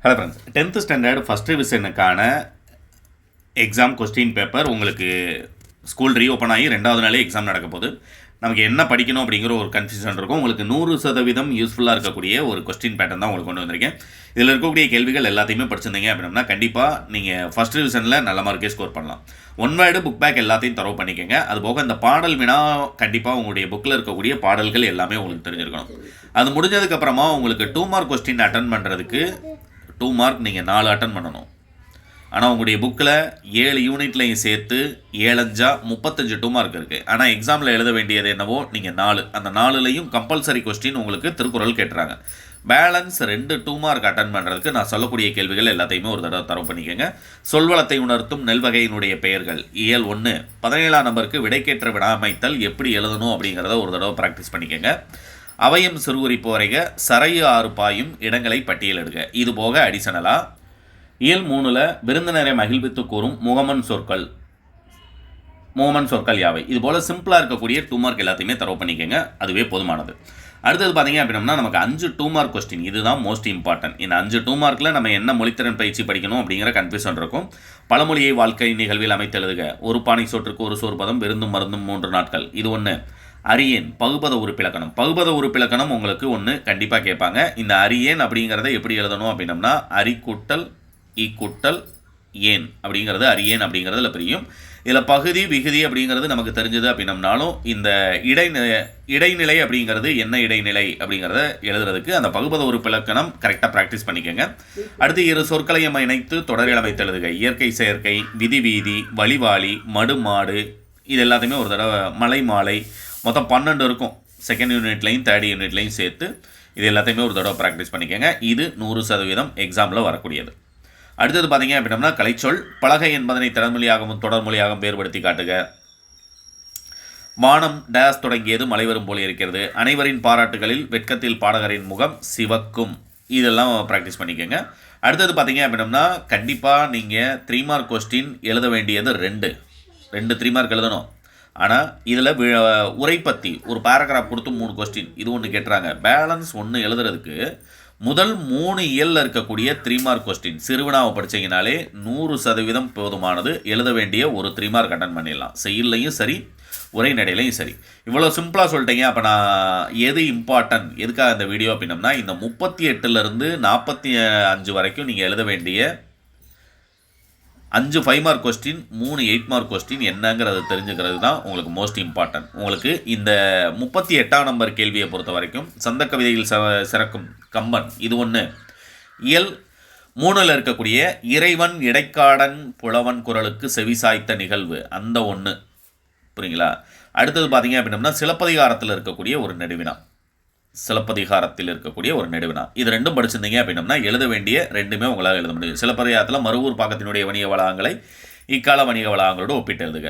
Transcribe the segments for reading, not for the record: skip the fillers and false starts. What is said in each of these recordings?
Hello friends, 10th standard first ரிவிஷனுக்கான exam question paper உங்களுக்கு school reopen ஆகி 2வது நாளே எக்ஸாம் நடக்க போகுது. நமக்கு என்ன படிக்கணும் அப்படிங்கிற ஒரு கன்ஃபியூஷன் இருக்கும். உங்களுக்கு 100% யூஸ்ஃபுல்லாக இருக்கக்கூடிய ஒரு கொஸ்டின் பேட்டர்ன் தான் உங்களுக்கு கொண்டு வந்திருக்கேன். இதில் இருக்கக்கூடிய கேள்விகள் எல்லாத்தையுமே படிச்சிருந்தீங்க அப்படின்னா கண்டிப்பாக நீங்கள் ஃபஸ்ட் ரிவிஷனில் நல்ல மார்க்கே ஸ்கோர் பண்ணலாம். ஒன் வேர்டு புக் பேக் எல்லாத்தையும் தரவு பண்ணிக்கோங்க. அதுபோக இந்த பாடல் வினா கண்டிப்பாக உங்களுடைய புக்கில் இருக்கக்கூடிய பாடல்கள் எல்லாமே உங்களுக்கு தெரிஞ்சிருக்கணும். அது முடிஞ்சதுக்கப்புறமா உங்களுக்கு 2 மார்க் கொஸ்டின் அட்டன் பண்ணுறதுக்கு 2 மார்க் நீங்கள் 4 அட்டன் பண்ணணும். ஆனால் உங்களுடைய புக்கில் 7 யூனிட்லையும் சேர்த்து 7×5 35 2 மார்க் இருக்குது. ஆனால் எக்ஸாமில் எழுத வேண்டியது என்னவோ நீங்கள் 4, அந்த 4லையும் கம்பல்சரி கொஸ்டின் உங்களுக்கு திருக்குறள் கேட்டுறாங்க. பேலன்ஸ் 2 மார்க் அட்டன் பண்ணுறதுக்கு நான் சொல்லக்கூடிய கேள்விகள் எல்லாத்தையுமே ஒரு தடவை தரவு பண்ணிக்கோங்க. சொல்வளத்தை உணர்த்தும் நெல்வகையினுடைய பெயர்கள் இயல் 1 17ஆம் நம்பருக்கு விடைக்கேற்ற வினா அமைத்தல் எப்படி எழுதணும் அப்படிங்கிறத ஒரு தடவை ப்ராக்டிஸ் பண்ணிக்கோங்க. அவையும் சிறுகுறிப்பு வரைக சரையு 6 பாயும் இடங்களை பட்டியலிடுக. இது போக அடிஷனலாக இயல் 3ல் விருந்தினரை மகிழ்வித்து கூறும் முகமன் சொற்கள் யாவை. இது போல் சிம்பிளாக இருக்கக்கூடிய 2 மார்க் எல்லாத்தையுமே தரவு பண்ணிக்கோங்க. அதுவே போதுமானது. அடுத்தது பார்த்தீங்க அப்படின்னா நமக்கு 5 2 மார்க் கொஸ்டின், இதுதான் மோஸ்ட் இம்பார்ட்டன்ட். இந்த 5 2 மார்க்கில் நம்ம என்ன மொழித்திறன் பயிற்சி படிக்கணும் அப்படிங்கிற கன்ஃபியூஷன் இருக்கும். பழமொழியை வாழ்க்கை நிகழ்வில் அமைத்தெழுதுக. ஒரு பானை சோற்றுக்கு ஒரு சோறு பதம், விருந்தும் மருந்தும் 3 நாட்கள். இது ஒன்று. அரியேன் பகுபத உறுப்பிலக்கணம். பகுபத உறுப்பிலக்கணம் உங்களுக்கு ஒன்று கண்டிப்பாக கேட்பாங்க. இந்த அரியேன் அப்படிங்கிறத எப்படி எழுதணும் அப்படின்னம்னா அரி கூட்டல் ஈ கூட்டல் ஏன் அப்படிங்கிறது அரியேன் அப்படிங்கிறதுல பிரியும். இதில் பகுதி விகுதி அப்படிங்கிறது நமக்கு தெரிஞ்சது அப்படின்னம்னாலும் இந்த இடைநிலை அப்படிங்கிறது என்ன இடைநிலை அப்படிங்கிறத எழுதுறதுக்கு அந்த பகுபத உறுப்பிலக்கணம் கரெக்டாக ப்ராக்டிஸ் பண்ணிக்கோங்க. அடுத்து 2 சொற்களையும் இணைத்து தொடரில் அமைத்து எழுதுக. இயற்கை செயற்கை, விதி வீதி, வழிவாளி, மடு மாடு, இது எல்லாத்தையுமே ஒரு தடவை மலை மாலை, மொத்தம் 12 இருக்கும். செகண்ட் யூனிட்லையும் 3rd யூனிட்லையும் சேர்த்து இது எல்லாத்தையுமே ஒரு தடவை ப்ராக்டிஸ் பண்ணிக்கோங்க. இது 100% எக்ஸாமில் வரக்கூடியது. அடுத்தது பார்த்தீங்க அப்படின்னா கலைச்சொல். பலகை என்பதனை திறன்மொழியாகவும் தொடர்மொழியாகவும் வேறுபடுத்தி காட்டுக. வானம் டேஸ் தொடங்கியது மழை வரும் போல் இருக்கிறது. அனைவரின் பாராட்டுகளில் வெட்கத்தில் பாடகரின் முகம் சிவக்கும். இதெல்லாம் ப்ராக்டிஸ் பண்ணிக்கோங்க. அடுத்தது பார்த்தீங்க அப்படின்னா கண்டிப்பாக நீங்கள் 3 மார்க் கொஸ்டின் எழுத வேண்டியது 2 3 மார்க் எழுதணும். ஆனால் இதில் உரைப்பத்தி ஒரு பேராகிராஃப் கொடுத்து 3 கொஸ்டின், இது ஒன்று கேட்டுறாங்க. பேலன்ஸ் 1 எழுதுறதுக்கு முதல் 3 இயலில் இருக்கக்கூடிய 3 மார்க் கொஸ்டின் சிறுவினாவை படித்தீங்கனாலே 100% போதுமானது. எழுத வேண்டிய ஒரு 3 மார்க் அட்டன் பண்ணிடலாம். செய்யலையும் சரி, உரைநடையிலையும் சரி. இவ்வளோ சிம்பிளாக சொல்லிட்டீங்க. அப்போ நான் எது இம்பார்ட்டன்ட், எதுக்காக இந்த வீடியோ அப்படின்னம்னா இந்த 38லேருந்து 45 வரைக்கும் நீங்கள் எழுத வேண்டிய 5 5 மார்க் கொஸ்டின், 3 8 மார்க் கொஸ்டின் என்னங்கிறது தெரிஞ்சுக்கிறது தான் உங்களுக்கு மோஸ்ட் இம்பார்ட்டன்ட். உங்களுக்கு இந்த 38ஆம் நம்பர் கேள்வியை பொறுத்த வரைக்கும் சந்த கவிதையில் சிறக்கும் கம்பன், இது ஒன்று. இயல் 3ல் இருக்கக்கூடிய இறைவன் இடைக்காடன் புலவன் குரலுக்கு செவிசாய்த்த நிகழ்வு, அந்த ஒன்று. புரியுங்களா? அடுத்தது பார்த்தீங்க அப்படின்னா சிலப்பதிகாரத்தில் இருக்கக்கூடிய ஒரு நெடுவினா. இது 2ம் படிச்சிருந்தீங்க அப்படின்னா எழுத வேண்டிய 2மே உங்களால் எழுத முடியும். சிலப்பதிகாரத்தில் மருவூர் பாக்கத்தினுடைய வணிக வளாகங்களை இக்கால வணிக வளாகங்களோடு ஒப்பிட்டு எழுதுக.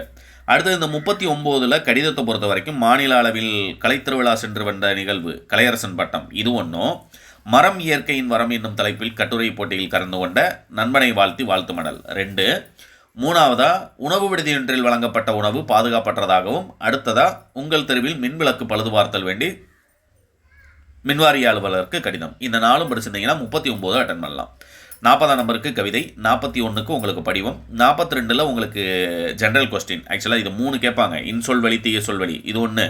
அடுத்தது இந்த 39ல் கடிதத்தை பொறுத்த வரைக்கும் மாநில அளவில் கலைத்திருவிழா சென்று வந்த நிகழ்வு கலையரசன் பட்டம், இது ஒன்றும். மரம் இயற்கையின் வரம் என்னும் தலைப்பில் கட்டுரை போட்டியில் கலந்து கொண்ட நண்பனை வாழ்த்தி வாழ்த்து மடல் 2. 3வதா உணவு விடுதியொன்றில் வழங்கப்பட்ட உணவு பாதுகாப்பற்றதாகவும், அடுத்ததா உங்கள் தெருவில் மின்விளக்கு பழுது பார்த்தல் வேண்டி மின்வாரிய அலுவலருக்கு கடிதம். இந்த 4ம் படிச்சிருந்தீங்கன்னா 39 அட்டன் பண்ணலாம். 40ஆம் நம்பருக்கு கவிதை, 41க்கு உங்களுக்கு படிவம், 42ல் உங்களுக்கு ஜென்ரல் கொஸ்டின். ஆக்சுவலாக இது 3 கேட்பாங்க. இன்சொல் வழி தீய சொல்வழி, இது ஒன்று.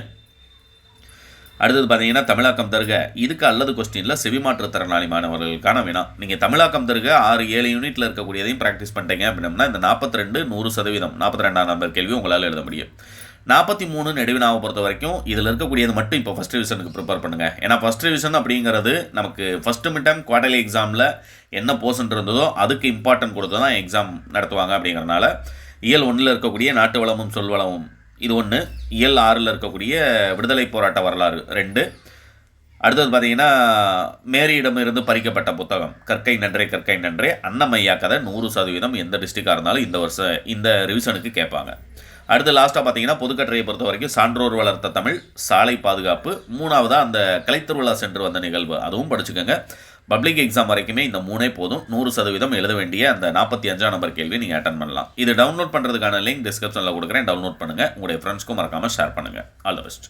அடுத்தது பார்த்தீங்கன்னா தமிழாக்கம் தருக. இதுக்கு அல்லது கொஸ்டினில் செவிமாற்றுத்திறனாளி மாணவர்களுக்கான வினா. நீங்கள் தமிழாக்கம் தருக 6 7 யூனிட்டில் இருக்கக்கூடியதையும் ப்ராக்டிஸ் பண்ணிட்டீங்க அப்படின்னா இந்த 42 100% 42ஆம் நம்பர் கேள்வி உங்களால் எழுத முடியும். 43 நெடுவினாவை பொறுத்த வரைக்கும் இதில் இருக்கக்கூடியது மட்டும் இப்போ ஃபஸ்ட் ரிவிஷனுக்கு ப்ரிப்பேர் பண்ணுங்கள். ஏன்னா ஃபஸ்ட் ரிவிஷன் அப்படிங்கிறது நமக்கு ஃபஸ்ட்டு மிட் டேர்ம் குவார்டர்லி எக்ஸாமில் என்ன போர்ஷன் இருந்ததோ அதுக்கு இம்பார்ட்டன்ட் கொடுத்து தான் எக்ஸாம் நடத்துவாங்க. அப்படிங்கிறனால இயல் 1ல் இருக்கக்கூடிய நாட்டு வளமும் சொல்வளமும், இது ஒன்று. இயல் 6ல் இருக்கக்கூடிய விடுதலை போராட்ட வரலாறு 2. அடுத்தது பார்த்தீங்கன்னா மேரியிடமிருந்து பறிக்கப்பட்ட புத்தகம் கற்கை நன்றே அன்னமையா கதை 100% எந்த டிஸ்ட்ரிக்டாக இருந்தாலும் இந்த ரிவிஷனுக்கு கேட்பாங்க. அடுத்து லாஸ்ட்டாக பார்த்தீங்கன்னா பொதுக்கட்டுரையை பொறுத்த வரைக்கும் சான்றோர் வளர்த்த தமிழ், சாலை பாதுகாப்பு, 3வதாக அந்த கலைத்திருவிழா சென்று வந்த நிகழ்வு, அதுவும் படிச்சுக்கோங்க. பப்ளிக் எக்ஸாம் வரைக்குமே இந்த 3 போதும். 100% எழுத வேண்டிய அந்த 45ஆம் நம்பர் கேள்வி நீங்கள் அட்டன் பண்ணலாம். இது டவுன்லோட் பண்ணுறதுக்கான லிங்க் டிஸ்கிரிப்ஷனில் கொடுக்குறேன். டவுன்லோட் பண்ணுங்கள். உங்களுடைய ஃப்ரெண்ட்ஸ்க்கும் மறக்காமல் ஷேர் பண்ணுங்கள். All the best.